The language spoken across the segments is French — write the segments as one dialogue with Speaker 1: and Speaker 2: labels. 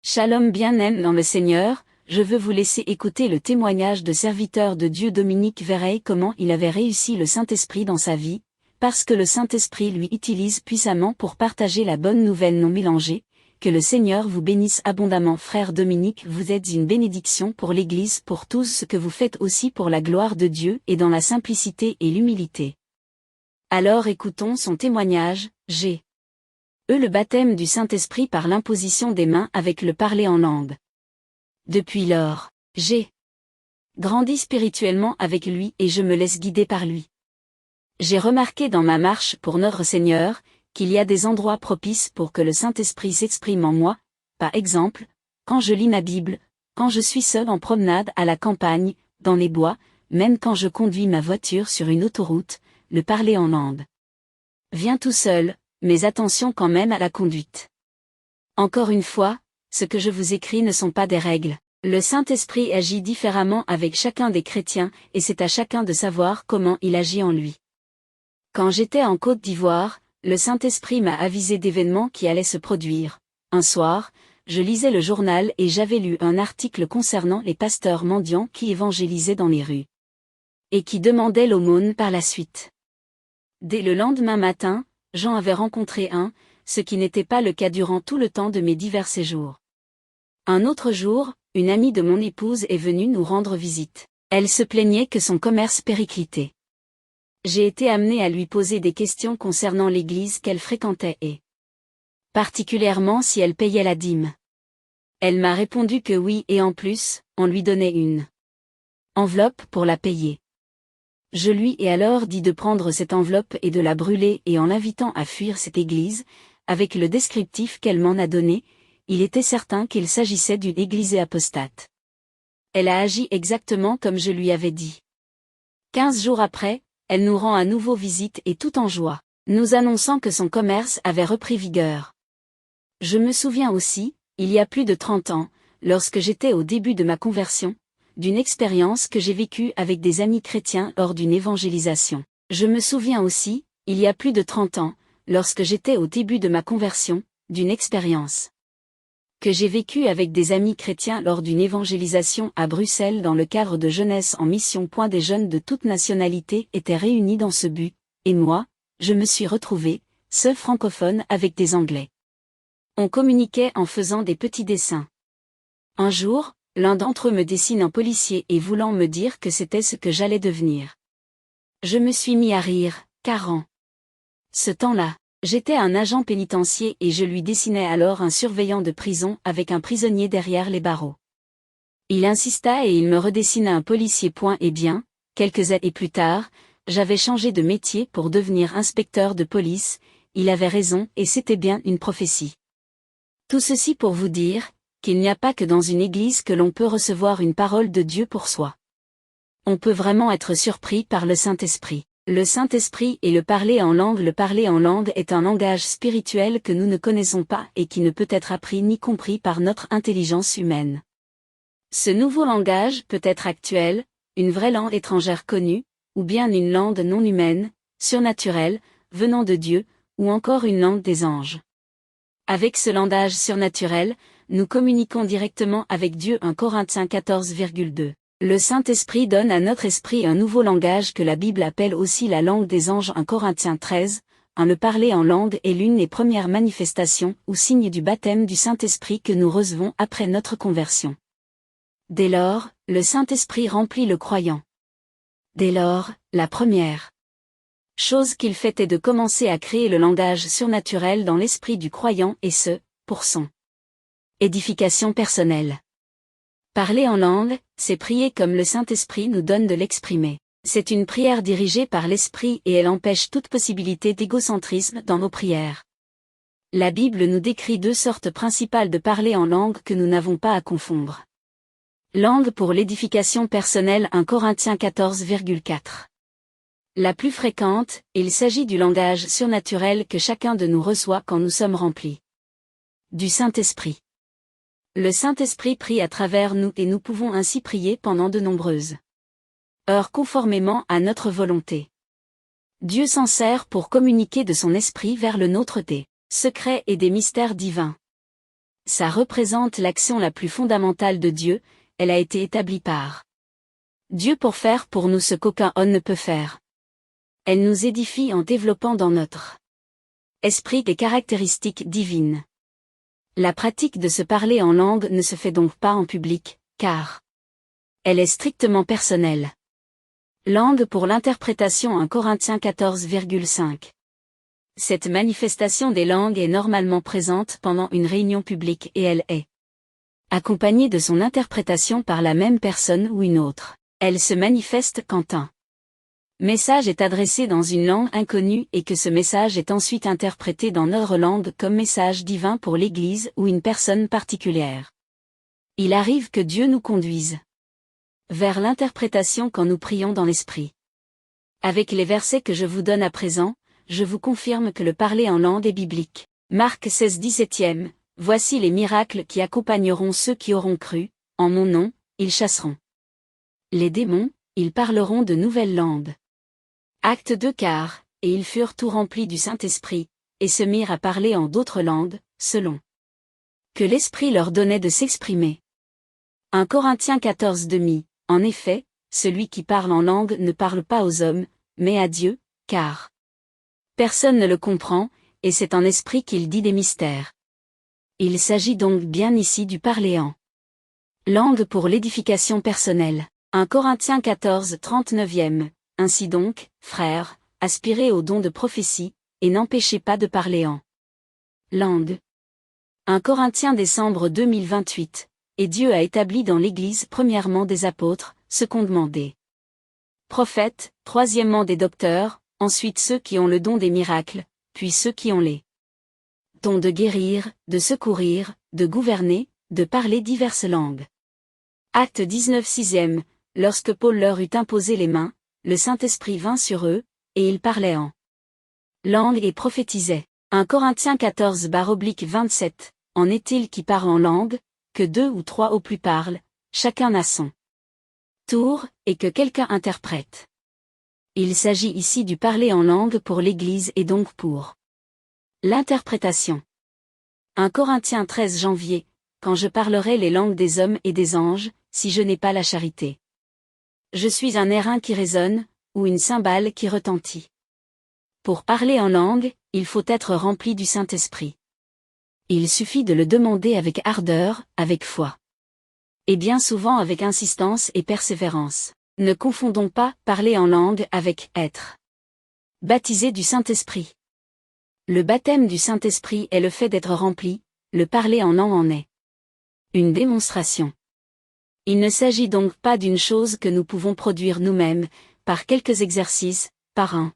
Speaker 1: Shalom bien-aimé dans le Seigneur, je veux vous laisser écouter le témoignage de serviteur de Dieu Dominique Verey comment il avait réussi le Saint-Esprit dans sa vie, parce que le Saint-Esprit lui utilise puissamment pour partager la bonne nouvelle non mélangée. Que le Seigneur vous bénisse abondamment. Frère Dominique, vous êtes une bénédiction pour l'Église, pour tout ce que vous faites aussi pour la gloire de Dieu et dans la simplicité et l'humilité. Alors écoutons son témoignage. Le baptême du Saint-Esprit par l'imposition des mains avec le parler en langue. Depuis lors, j'ai grandi spirituellement avec lui et je me laisse guider par lui. J'ai remarqué dans ma marche pour notre Seigneur, qu'il y a des endroits propices pour que le Saint-Esprit s'exprime en moi, par exemple, quand je lis ma Bible, quand je suis seul en promenade à la campagne, dans les bois, même quand je conduis ma voiture sur une autoroute, le parler en langue vient tout seul, mais attention quand même à la conduite. Encore une fois, ce que je vous écris ne sont pas des règles. Le Saint-Esprit agit différemment avec chacun des chrétiens et c'est à chacun de savoir comment il agit en lui. Quand j'étais en Côte d'Ivoire, le Saint-Esprit m'a avisé d'événements qui allaient se produire. Un soir, je lisais le journal et j'avais lu un article concernant les pasteurs mendiants qui évangélisaient dans les rues. Et qui demandaient l'aumône par la suite. Dès le lendemain matin, Jean avait rencontré ce qui n'était pas le cas durant tout le temps de mes divers séjours. Un autre jour, une amie de mon épouse est venue nous rendre visite. Elle se plaignait que son commerce périclitait. J'ai été amenée à lui poser des questions concernant l'église qu'elle fréquentait et particulièrement si elle payait la dîme. Elle m'a répondu que oui et en plus, on lui donnait une enveloppe pour la payer. Je lui ai alors dit de prendre cette enveloppe et de la brûler et en l'invitant à fuir cette église, avec le descriptif qu'elle m'en a donné, il était certain qu'il s'agissait d'une église apostate. Elle a agi exactement comme je lui avais dit. 15 jours après, elle nous rend à nouveau visite et tout en joie, nous annonçant que son commerce avait repris vigueur. Je me souviens aussi, il y a plus de 30 ans, lorsque j'étais au début de ma conversion, d'une expérience que j'ai vécue avec des amis chrétiens lors d'une évangélisation. Je me souviens aussi, il y a plus de 30 ans, lorsque j'étais au début de ma conversion, d'une expérience que j'ai vécue avec des amis chrétiens lors d'une évangélisation à Bruxelles dans le cadre de Jeunesse en Mission. Des jeunes de toute nationalité étaient réunis dans ce but, et moi, je me suis retrouvée, seule francophone avec des Anglais. On communiquait en faisant des petits dessins. Un jour, l'un d'entre eux me dessine un policier et voulant me dire que c'était ce que j'allais devenir. Je me suis mis à rire, car en ce temps-là, j'étais un agent pénitentiaire et je lui dessinais alors un surveillant de prison avec un prisonnier derrière les barreaux. Il insista et il me redessina un policier. Et bien, quelques années plus tard, j'avais changé de métier pour devenir inspecteur de police, il avait raison et c'était bien une prophétie. Tout ceci pour vous dire qu'il n'y a pas que dans une église que l'on peut recevoir une parole de Dieu pour soi. On peut vraiment être surpris par le Saint-Esprit. Le Saint-Esprit et le parler en langue. Le parler en langue est un langage spirituel que nous ne connaissons pas et qui ne peut être appris ni compris par notre intelligence humaine. Ce nouveau langage peut être actuel, une vraie langue étrangère connue, ou bien une langue non humaine, surnaturelle, venant de Dieu, ou encore une langue des anges. Avec ce langage surnaturel, nous communiquons directement avec Dieu. 1 Corinthiens 14,2. Le Saint-Esprit donne à notre esprit un nouveau langage que la Bible appelle aussi la langue des anges. 1 Corinthiens 13. Le parler en langue est l'une des premières manifestations ou signes du baptême du Saint-Esprit que nous recevons après notre conversion. Dès lors, le Saint-Esprit remplit le croyant. Dès lors, la première chose qu'il fait est de commencer à créer le langage surnaturel dans l'esprit du croyant et ce, pour son édification personnelle. Parler en langue, c'est prier comme le Saint-Esprit nous donne de l'exprimer. C'est une prière dirigée par l'Esprit et elle empêche toute possibilité d'égocentrisme dans nos prières. La Bible nous décrit deux sortes principales de parler en langue que nous n'avons pas à confondre. Langue pour l'édification personnelle. 1 Corinthiens 14,4. La plus fréquente, il s'agit du langage surnaturel que chacun de nous reçoit quand nous sommes remplis du Saint-Esprit. Le Saint-Esprit prie à travers nous et nous pouvons ainsi prier pendant de nombreuses heures conformément à notre volonté. Dieu s'en sert pour communiquer de son esprit vers le nôtre des secrets et des mystères divins. Ça représente l'action la plus fondamentale de Dieu, elle a été établie par Dieu pour faire pour nous ce qu'aucun homme ne peut faire. Elle nous édifie en développant dans notre esprit des caractéristiques divines. La pratique de se parler en langue ne se fait donc pas en public, car elle est strictement personnelle. Langue pour l'interprétation 1 Corinthiens 14,5. Cette manifestation des langues est normalement présente pendant une réunion publique et elle est accompagnée de son interprétation par la même personne ou une autre. Elle se manifeste quand un message est adressé dans une langue inconnue et que ce message est ensuite interprété dans notre langue comme message divin pour l'Église ou une personne particulière. Il arrive que Dieu nous conduise vers l'interprétation quand nous prions dans l'Esprit. Avec les versets que je vous donne à présent, je vous confirme que le parler en langue est biblique. Marc 16 17e, voici les miracles qui accompagneront ceux qui auront cru, en mon nom, ils chasseront les démons, ils parleront de nouvelles langues. Acte 2 car, et ils furent tout remplis du Saint-Esprit, et se mirent à parler en d'autres langues, selon que l'Esprit leur donnait de s'exprimer. 1 Corinthiens 14 demi. En effet, celui qui parle en langue ne parle pas aux hommes, mais à Dieu, car personne ne le comprend, et c'est en esprit qu'il dit des mystères. Il s'agit donc bien ici du parler en langue pour l'édification personnelle. 1 Corinthiens 14 39e. Ainsi donc, frères, aspirez au don de prophétie, et n'empêchez pas de parler en langue. 1 Corinthiens décembre 2028. Et Dieu a établi dans l'Église premièrement des apôtres, secondement des prophètes, troisièmement des docteurs, ensuite ceux qui ont le don des miracles, puis ceux qui ont les dons de guérir, de secourir, de gouverner, de parler diverses langues. Acte 19 6e. Lorsque Paul leur eut imposé les mains, le Saint-Esprit vint sur eux, et ils parlaient en langue et prophétisaient. 1 Corinthiens 14/27. En est-il qui parle en langue, que 2 ou 3 au plus parlent, chacun à son tour, et que quelqu'un interprète. Il s'agit ici du parler en langue pour l'Église et donc pour l'interprétation. 1 Corinthiens 13 janvier. Quand je parlerai les langues des hommes et des anges, si je n'ai pas la charité. Je suis un airain qui résonne, ou une cymbale qui retentit. Pour parler en langue, il faut être rempli du Saint-Esprit. Il suffit de le demander avec ardeur, avec foi. Et bien souvent avec insistance et persévérance. Ne confondons pas parler en langue avec être baptisé du Saint-Esprit. Le baptême du Saint-Esprit est le fait d'être rempli, le parler en langue en est une démonstration. Il ne s'agit donc pas d'une chose que nous pouvons produire nous-mêmes, par quelques exercices, par un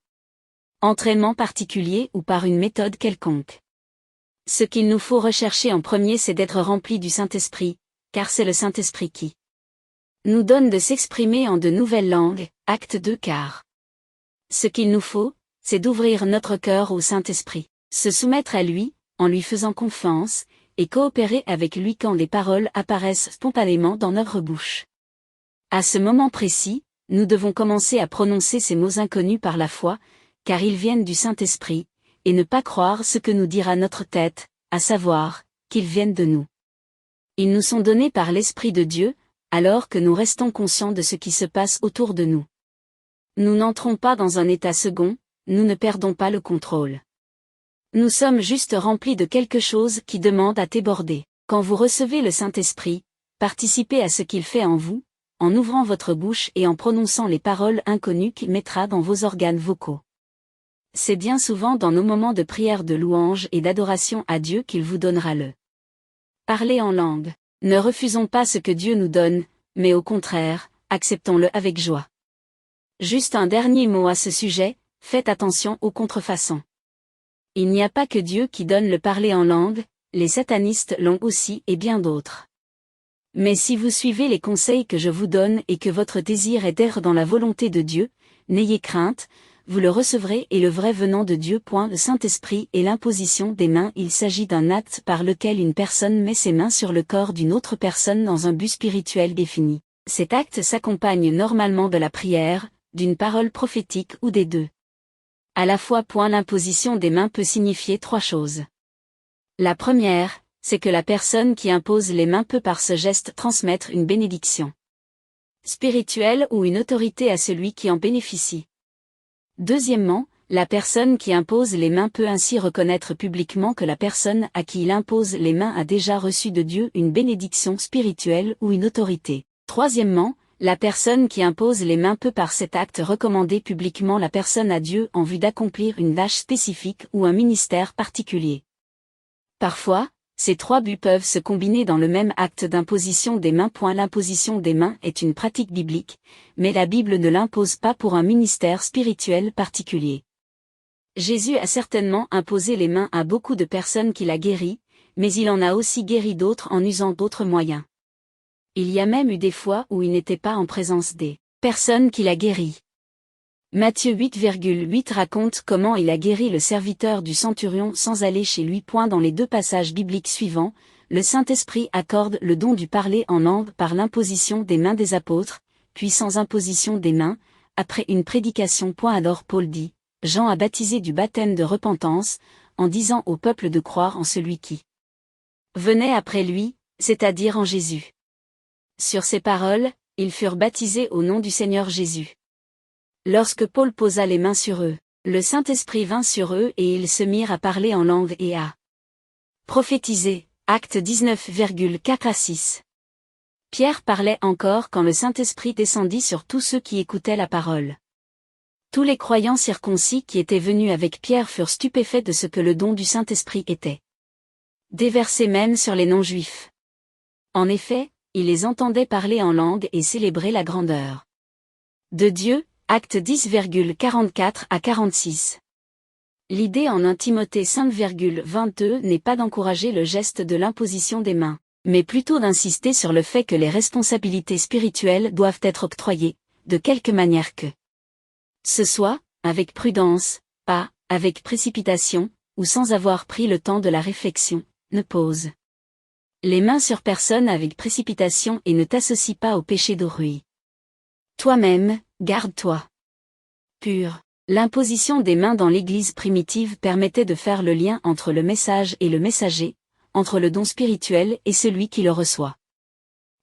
Speaker 1: entraînement particulier ou par une méthode quelconque. Ce qu'il nous faut rechercher en premier c'est d'être rempli du Saint-Esprit, car c'est le Saint-Esprit qui nous donne de s'exprimer en de nouvelles langues, acte 2 car. Ce qu'il nous faut, c'est d'ouvrir notre cœur au Saint-Esprit, se soumettre à lui, en lui faisant confiance, et coopérer avec lui quand les paroles apparaissent spontanément dans notre bouche. À ce moment précis, nous devons commencer à prononcer ces mots inconnus par la foi, car ils viennent du Saint-Esprit, et ne pas croire ce que nous dira notre tête, à savoir, qu'ils viennent de nous. Ils nous sont donnés par l'Esprit de Dieu, alors que nous restons conscients de ce qui se passe autour de nous. Nous n'entrons pas dans un état second, nous ne perdons pas le contrôle. Nous sommes juste remplis de quelque chose qui demande à déborder. Quand vous recevez le Saint-Esprit, participez à ce qu'il fait en vous, en ouvrant votre bouche et en prononçant les paroles inconnues qu'il mettra dans vos organes vocaux. C'est bien souvent dans nos moments de prière de louange et d'adoration à Dieu qu'il vous donnera le parler en langue. Ne refusons pas ce que Dieu nous donne, mais au contraire, acceptons-le avec joie. Juste un dernier mot à ce sujet, faites attention aux contrefaçons. Il n'y a pas que Dieu qui donne le parler en langue, les satanistes l'ont aussi et bien d'autres. Mais si vous suivez les conseils que je vous donne et que votre désir est d'être dans la volonté de Dieu, n'ayez crainte, vous le recevrez et le vrai venant de Dieu. Le Saint-Esprit et l'imposition des mains. Il s'agit d'un acte par lequel une personne met ses mains sur le corps d'une autre personne dans un but spirituel défini. Cet acte s'accompagne normalement de la prière, d'une parole prophétique ou des deux. À la fois. L'imposition des mains peut signifier 3 choses. La première, c'est que la personne qui impose les mains peut par ce geste transmettre une bénédiction spirituelle ou une autorité à celui qui en bénéficie. Deuxièmement, la personne qui impose les mains peut ainsi reconnaître publiquement que la personne à qui il impose les mains a déjà reçu de Dieu une bénédiction spirituelle ou une autorité. Troisièmement, la personne qui impose les mains peut par cet acte recommander publiquement la personne à Dieu en vue d'accomplir une tâche spécifique ou un ministère particulier. Parfois, ces trois buts peuvent se combiner dans le même acte d'imposition des mains. L'imposition des mains est une pratique biblique, mais la Bible ne l'impose pas pour un ministère spirituel particulier. Jésus a certainement imposé les mains à beaucoup de personnes qu'il a guéries, mais il en a aussi guéri d'autres en usant d'autres moyens. Il y a même eu des fois où il n'était pas en présence des personnes qu'il a guéries. Matthieu 8,8 raconte comment il a guéri le serviteur du centurion sans aller chez lui. Dans les deux passages bibliques suivants, le Saint-Esprit accorde le don du parler en langue par l'imposition des mains des apôtres, puis sans imposition des mains, après une prédication. Alors Paul dit, Jean a baptisé du baptême de repentance, en disant au peuple de croire en celui qui venait après lui, c'est-à-dire en Jésus. Sur ces paroles, ils furent baptisés au nom du Seigneur Jésus. Lorsque Paul posa les mains sur eux, le Saint-Esprit vint sur eux et ils se mirent à parler en langue et à prophétiser. Actes 19,4-6. Pierre parlait encore quand le Saint-Esprit descendit sur tous ceux qui écoutaient la parole. Tous les croyants circoncis qui étaient venus avec Pierre furent stupéfaits de ce que le don du Saint-Esprit était déversé même sur les non-juifs. En effet, ils les entendaient parler en langue et célébrer la grandeur de Dieu. Acte 10,44-46. L'idée en 1 Timothée 5,22 n'est pas d'encourager le geste de l'imposition des mains, mais plutôt d'insister sur le fait que les responsabilités spirituelles doivent être octroyées, de quelque manière que ce soit, avec prudence, pas avec précipitation, ou sans avoir pris le temps de la réflexion. Ne pose les mains sur personne avec précipitation et ne t'associe pas au péché d'orgueil. Toi-même, garde-toi. Pur. L'imposition des mains dans l'Église primitive permettait de faire le lien entre le message et le messager, entre le don spirituel et celui qui le reçoit.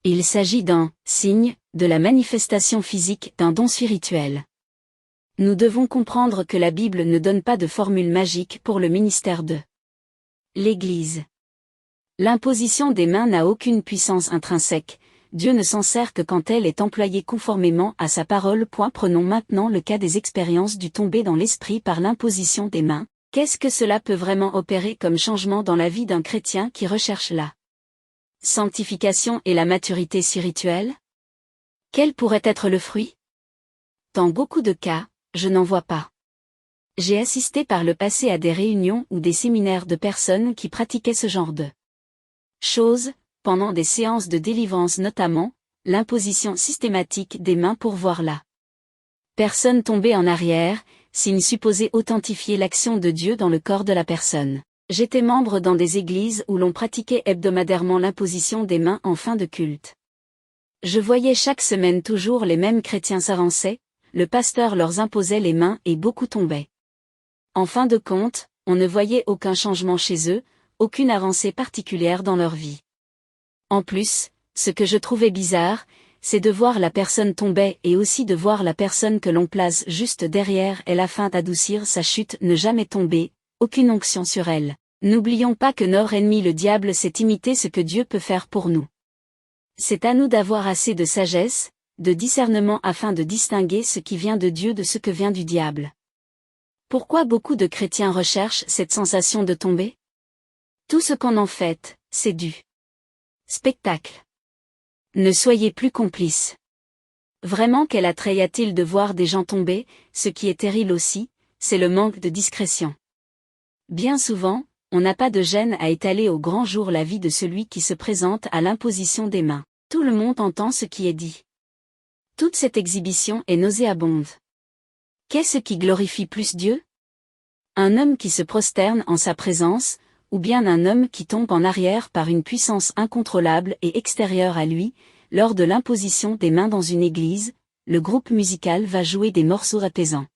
Speaker 1: Il s'agit d'un signe, de la manifestation physique d'un don spirituel. Nous devons comprendre que la Bible ne donne pas de formule magique pour le ministère de l'Église. L'imposition des mains n'a aucune puissance intrinsèque, Dieu ne s'en sert que quand elle est employée conformément à sa parole. Prenons maintenant le cas des expériences du tombé dans l'esprit par l'imposition des mains. Qu'est-ce que cela peut vraiment opérer comme changement dans la vie d'un chrétien qui recherche la sanctification et la maturité spirituelle? Quel pourrait être le fruit? Dans beaucoup de cas, je n'en vois pas. J'ai assisté par le passé à des réunions ou des séminaires de personnes qui pratiquaient ce genre de choses, pendant des séances de délivrance notamment, l'imposition systématique des mains pour voir la personne tomber en arrière, signe supposé authentifier l'action de Dieu dans le corps de la personne. J'étais membre dans des églises où l'on pratiquait hebdomadairement l'imposition des mains en fin de culte. Je voyais chaque semaine toujours les mêmes chrétiens s'avancer, le pasteur leur imposait les mains et beaucoup tombaient. En fin de compte, on ne voyait aucun changement chez eux, aucune avancée particulière dans leur vie. En plus, ce que je trouvais bizarre, c'est de voir la personne tomber et aussi de voir la personne que l'on place juste derrière elle afin d'adoucir sa chute ne jamais tomber, aucune onction sur elle. N'oublions pas que notre ennemi le diable sait imiter ce que Dieu peut faire pour nous. C'est à nous d'avoir assez de sagesse, de discernement afin de distinguer ce qui vient de Dieu de ce que vient du diable. Pourquoi beaucoup de chrétiens recherchent cette sensation de tomber? Tout ce qu'on en fait, c'est du spectacle. Ne soyez plus complices. Vraiment quel attrait y a-t-il de voir des gens tomber? Ce qui est terrible aussi, c'est le manque de discrétion. Bien souvent, on n'a pas de gêne à étaler au grand jour la vie de celui qui se présente à l'imposition des mains. Tout le monde entend ce qui est dit. Toute cette exhibition est nauséabonde. Qu'est-ce qui glorifie plus Dieu? Un homme qui se prosterne en sa présence, ou bien un homme qui tombe en arrière par une puissance incontrôlable et extérieure à lui? Lors de l'imposition des mains dans une église, le groupe musical va jouer des morceaux apaisants.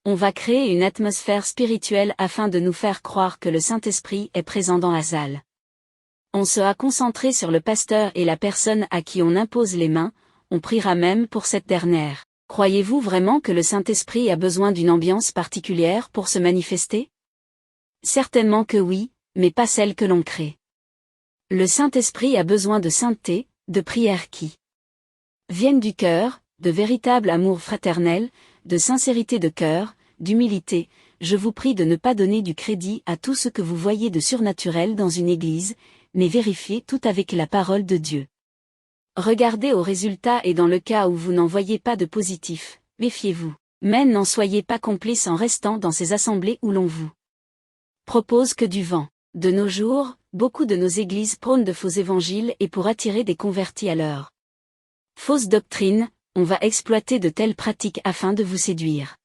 Speaker 1: On va créer une atmosphère spirituelle afin de nous faire croire que le Saint-Esprit est présent dans la salle. On sera concentré sur le pasteur et la personne à qui on impose les mains, on priera même pour cette dernière. Croyez-vous vraiment que le Saint-Esprit a besoin d'une ambiance particulière pour se manifester? Certainement que oui, mais pas celle que l'on crée. Le Saint-Esprit a besoin de sainteté, de prières qui viennent du cœur, de véritable amour fraternel, de sincérité de cœur, d'humilité. Je vous prie de ne pas donner du crédit à tout ce que vous voyez de surnaturel dans une église, mais vérifiez tout avec la parole de Dieu. Regardez aux résultats et dans le cas où vous n'en voyez pas de positif, méfiez-vous. Mais n'en soyez pas complice en restant dans ces assemblées où l'on vous propose que du vent. De nos jours, beaucoup de nos églises prônent de faux évangiles et pour attirer des convertis à leur fausse doctrine, on va exploiter de telles pratiques afin de vous séduire.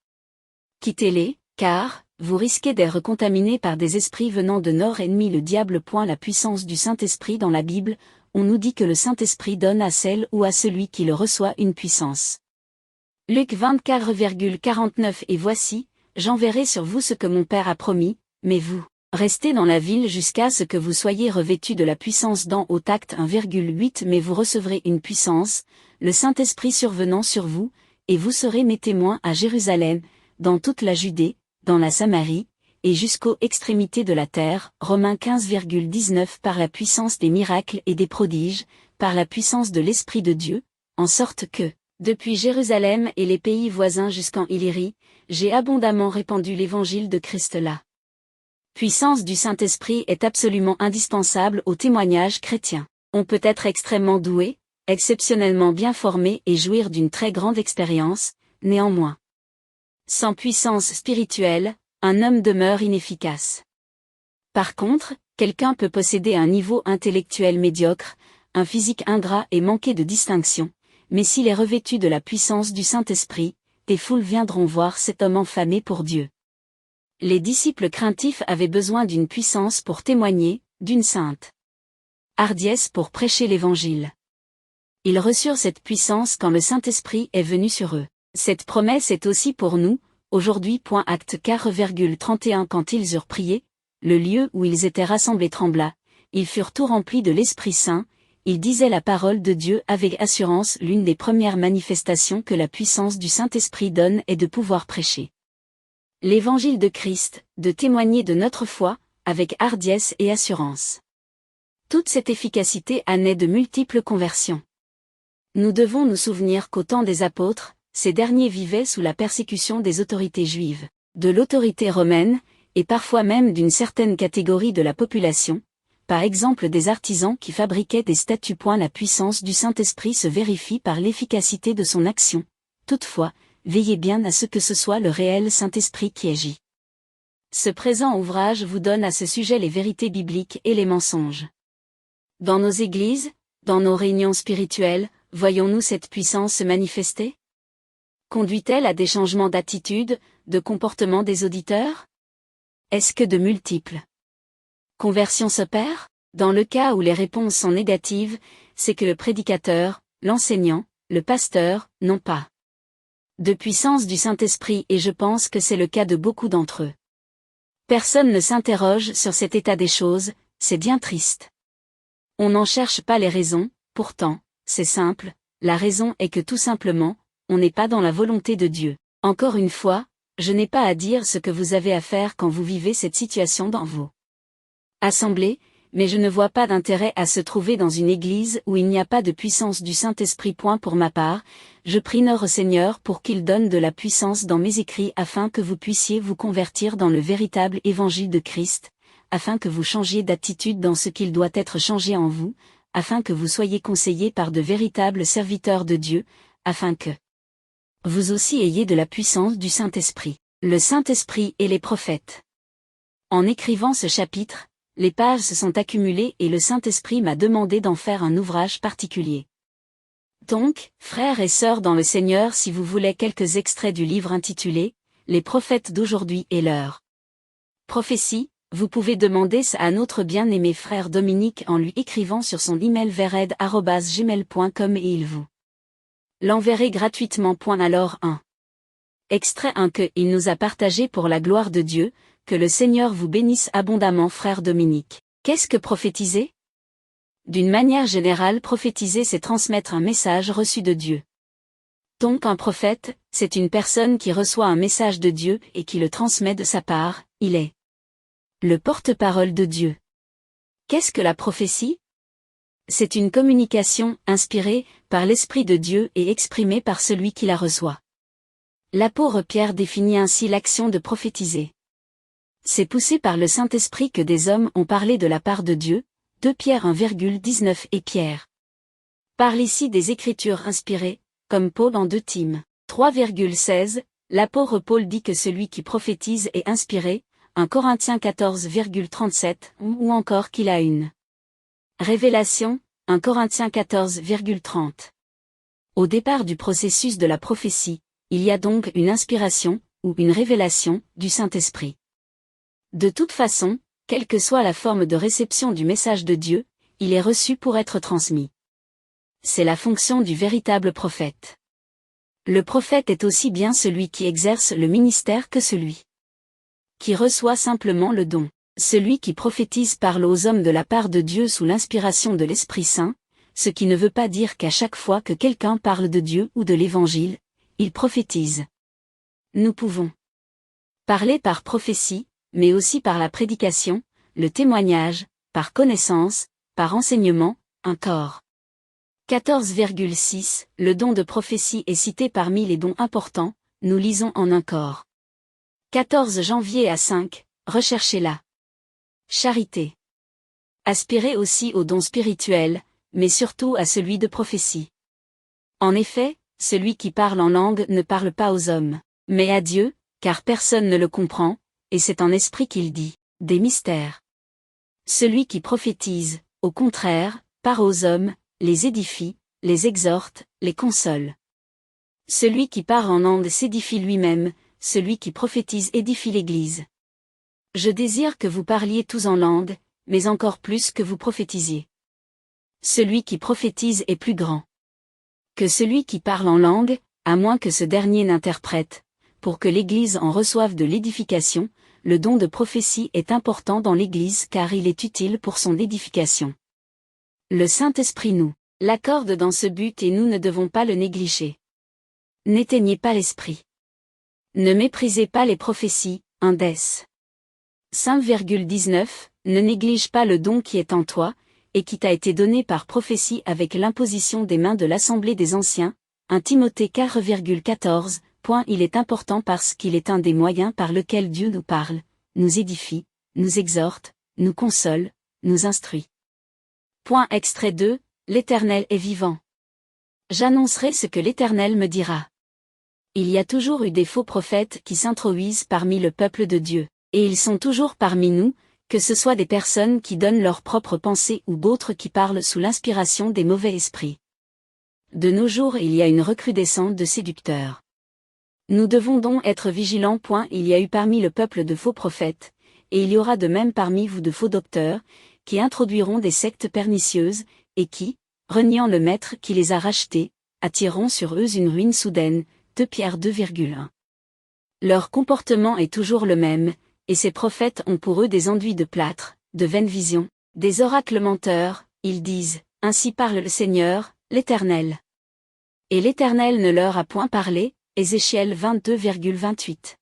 Speaker 1: Quittez-les, car vous risquez d'être contaminés par des esprits venant de nord ennemi. Le diable point la puissance du Saint-Esprit dans la Bible. On nous dit que le Saint-Esprit donne à celle ou à celui qui le reçoit une puissance. Luc 24,49 Et voici, j'enverrai sur vous ce que mon Père a promis, mais vous, restez dans la ville jusqu'à ce que vous soyez revêtus de la puissance d'en haut. Actes 1,8 Mais vous recevrez une puissance, le Saint-Esprit survenant sur vous, et vous serez mes témoins à Jérusalem, dans toute la Judée, dans la Samarie, et jusqu'aux extrémités de la terre. Romains 15,19 Par la puissance des miracles et des prodiges, par la puissance de l'Esprit de Dieu, en sorte que, depuis Jérusalem et les pays voisins jusqu'en Illyrie, j'ai abondamment répandu l'évangile de Christ. La puissance du Saint-Esprit est absolument indispensable au témoignage chrétien. On peut être extrêmement doué, exceptionnellement bien formé et jouir d'une très grande expérience, néanmoins, sans puissance spirituelle, un homme demeure inefficace. Par contre, quelqu'un peut posséder un niveau intellectuel médiocre, un physique ingrat et manquer de distinction, mais s'il est revêtu de la puissance du Saint-Esprit, des foules viendront voir cet homme enflammé pour Dieu. Les disciples craintifs avaient besoin d'une puissance pour témoigner, d'une sainte hardiesse pour prêcher l'Évangile. Ils reçurent cette puissance quand le Saint-Esprit est venu sur eux. Cette promesse est aussi pour nous, aujourd'hui. Actes 4,31 Quand ils eurent prié, le lieu où ils étaient rassemblés trembla, ils furent tout remplis de l'Esprit Saint, ils disaient la parole de Dieu avec assurance. L'une des premières manifestations que la puissance du Saint-Esprit donne est de pouvoir prêcher l'Évangile de Christ, de témoigner de notre foi, avec hardiesse et assurance. Toute cette efficacité a naît de multiples conversions. Nous devons nous souvenir qu'au temps des apôtres, ces derniers vivaient sous la persécution des autorités juives, de l'autorité romaine, et parfois même d'une certaine catégorie de la population, par exemple des artisans qui fabriquaient des statues. La puissance du Saint-Esprit se vérifie par l'efficacité de son action. Toutefois, veillez bien à ce que ce soit le réel Saint-Esprit qui agit. Ce présent ouvrage vous donne à ce sujet les vérités bibliques et les mensonges. Dans nos églises, dans nos réunions spirituelles, voyons-nous cette puissance se manifester? Conduit-elle à des changements d'attitude, de comportement des auditeurs? Est-ce que de multiples conversions s'opèrent? Dans le cas où les réponses sont négatives, c'est que le prédicateur, l'enseignant, le pasteur, n'ont pas de puissance du Saint-Esprit et je pense que c'est le cas de beaucoup d'entre eux. Personne ne s'interroge sur cet état des choses, c'est bien triste. On n'en cherche pas les raisons, pourtant, c'est simple, la raison est que tout simplement, on n'est pas dans la volonté de Dieu. Encore une fois, je n'ai pas à dire ce que vous avez à faire quand vous vivez cette situation dans vos assemblées, mais je ne vois pas d'intérêt à se trouver dans une église où il n'y a pas de puissance du Saint-Esprit. Pour ma part, je prie notre Seigneur pour qu'il donne de la puissance dans mes écrits afin que vous puissiez vous convertir dans le véritable évangile de Christ, afin que vous changiez d'attitude dans ce qu'il doit être changé en vous, afin que vous soyez conseillés par de véritables serviteurs de Dieu, afin que vous aussi ayez de la puissance du Saint-Esprit. Le Saint-Esprit et les prophètes. En écrivant ce chapitre, les pages se sont accumulées et le Saint-Esprit m'a demandé d'en faire un ouvrage particulier. Donc, frères et sœurs dans le Seigneur, si vous voulez quelques extraits du livre intitulé « Les prophètes d'aujourd'hui et leur prophétie », vous pouvez demander ça à notre bien-aimé frère Dominique en lui écrivant sur son email vered@gmail.com et il vous l'enverrai gratuitement. Alors 1. Extrait 1 que il nous a partagé pour la gloire de Dieu. Que le Seigneur vous bénisse abondamment frère Dominique. Qu'est-ce que prophétiser? D'une manière générale, prophétiser, c'est transmettre un message reçu de Dieu. Donc un prophète, c'est une personne qui reçoit un message de Dieu et qui le transmet de sa part, il est le porte-parole de Dieu. Qu'est-ce que la prophétie? C'est une communication inspirée par l'Esprit de Dieu et exprimée par celui qui la reçoit. L'apôtre Pierre définit ainsi l'action de prophétiser. C'est poussé par le Saint-Esprit que des hommes ont parlé de la part de Dieu, 2 Pierre 1,19 et Pierre parle ici des Écritures inspirées, comme Paul en 2 Tim 3,16, l'apôtre Paul dit que celui qui prophétise est inspiré, 1 Corinthiens 14,37, ou encore qu'il a une révélation, 1 Corinthiens 14,30. Au départ du processus de la prophétie, il y a donc une inspiration, ou une révélation, du Saint-Esprit. De toute façon, quelle que soit la forme de réception du message de Dieu, il est reçu pour être transmis. C'est la fonction du véritable prophète. Le prophète est aussi bien celui qui exerce le ministère que celui qui reçoit simplement le don. Celui qui prophétise parle aux hommes de la part de Dieu sous l'inspiration de l'Esprit Saint, ce qui ne veut pas dire qu'à chaque fois que quelqu'un parle de Dieu ou de l'Évangile, il prophétise. Nous pouvons parler par prophétie, mais aussi par la prédication, le témoignage, par connaissance, par enseignement, un corps. 14,6, le don de prophétie est cité parmi les dons importants, nous lisons en un corps. 14 janvier à 5, recherchez la charité. Aspirez aussi au don spirituel, mais surtout à celui de prophétie. En effet, celui qui parle en langue ne parle pas aux hommes, mais à Dieu, car personne ne le comprend, et c'est en esprit qu'il dit des mystères. Celui qui prophétise, au contraire, parle aux hommes, les édifie, les exhorte, les console. Celui qui parle en langue s'édifie lui-même, celui qui prophétise édifie l'Église. Je désire que vous parliez tous en langue, mais encore plus que vous prophétisiez. Celui qui prophétise est plus grand que celui qui parle en langue, à moins que ce dernier n'interprète. Pour que l'Église en reçoive de l'édification, le don de prophétie est important dans l'Église car il est utile pour son édification. Le Saint-Esprit nous l'accorde dans ce but et nous ne devons pas le négliger. N'éteignez pas l'Esprit. Ne méprisez pas les prophéties, Indes 5,19, ne néglige pas le don qui est en toi, et qui t'a été donné par prophétie avec l'imposition des mains de l'Assemblée des Anciens, 1 Timothée 4,14, il est important parce qu'il est un des moyens par lequel Dieu nous parle, nous édifie, nous exhorte, nous console, nous instruit. Extrait 2, l'Éternel est vivant. J'annoncerai ce que l'Éternel me dira. Il y a toujours eu des faux prophètes qui s'introduisent parmi le peuple de Dieu, et ils sont toujours parmi nous, que ce soit des personnes qui donnent leurs propres pensées ou d'autres qui parlent sous l'inspiration des mauvais esprits. De nos jours il y a une recrudescence de séducteurs. Nous devons donc être vigilants. Il y a eu parmi le peuple de faux prophètes, et il y aura de même parmi vous de faux docteurs, qui introduiront des sectes pernicieuses, et qui, reniant le maître qui les a rachetés, attireront sur eux une ruine soudaine, 2 Pierre 2,1. Leur comportement est toujours le même, et ces prophètes ont pour eux des enduits de plâtre, de vaines visions, des oracles menteurs, ils disent, ainsi parle le Seigneur, l'Éternel. Et l'Éternel ne leur a point parlé, Ézéchiel 22,28.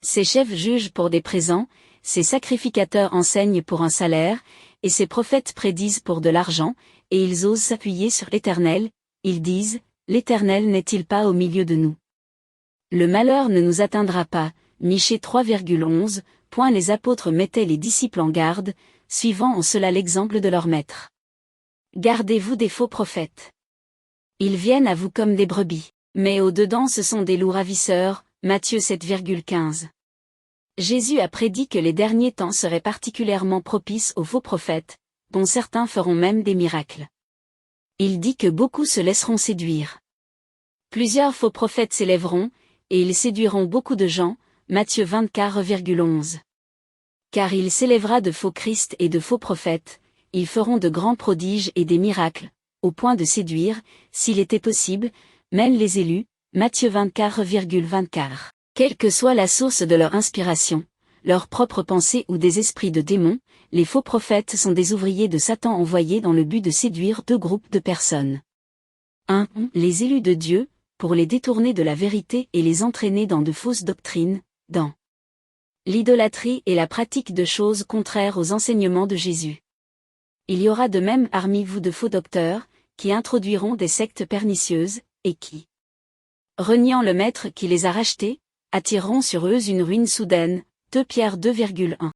Speaker 1: Ces chefs jugent pour des présents, ces sacrificateurs enseignent pour un salaire, et ces prophètes prédisent pour de l'argent, et ils osent s'appuyer sur l'Éternel, ils disent, l'Éternel n'est-il pas au milieu de nous? Le malheur ne nous atteindra pas, Michée 3,11, les apôtres mettaient les disciples en garde, suivant en cela l'exemple de leur maître. Gardez-vous des faux prophètes. Ils viennent à vous comme des brebis, mais au-dedans ce sont des loups ravisseurs, Matthieu 7,15. Jésus a prédit que les derniers temps seraient particulièrement propices aux faux prophètes, dont certains feront même des miracles. Il dit que beaucoup se laisseront séduire. Plusieurs faux prophètes s'élèveront, et ils séduiront beaucoup de gens, Matthieu 24,11. Car il s'élèvera de faux Christ et de faux prophètes, ils feront de grands prodiges et des miracles, au point de séduire, s'il était possible, même les élus, Matthieu 24,24. Quelle que soit la source de leur inspiration, leur propre pensée ou des esprits de démons, les faux prophètes sont des ouvriers de Satan envoyés dans le but de séduire deux groupes de personnes. 1. Les élus de Dieu, pour les détourner de la vérité et les entraîner dans de fausses doctrines, dans l'idolâtrie et la pratique de choses contraires aux enseignements de Jésus. Il y aura de même parmi vous de faux docteurs, qui introduiront des sectes pernicieuses, et qui, reniant le maître qui les a rachetés, attireront sur eux une ruine soudaine. 2 Pierre 2,1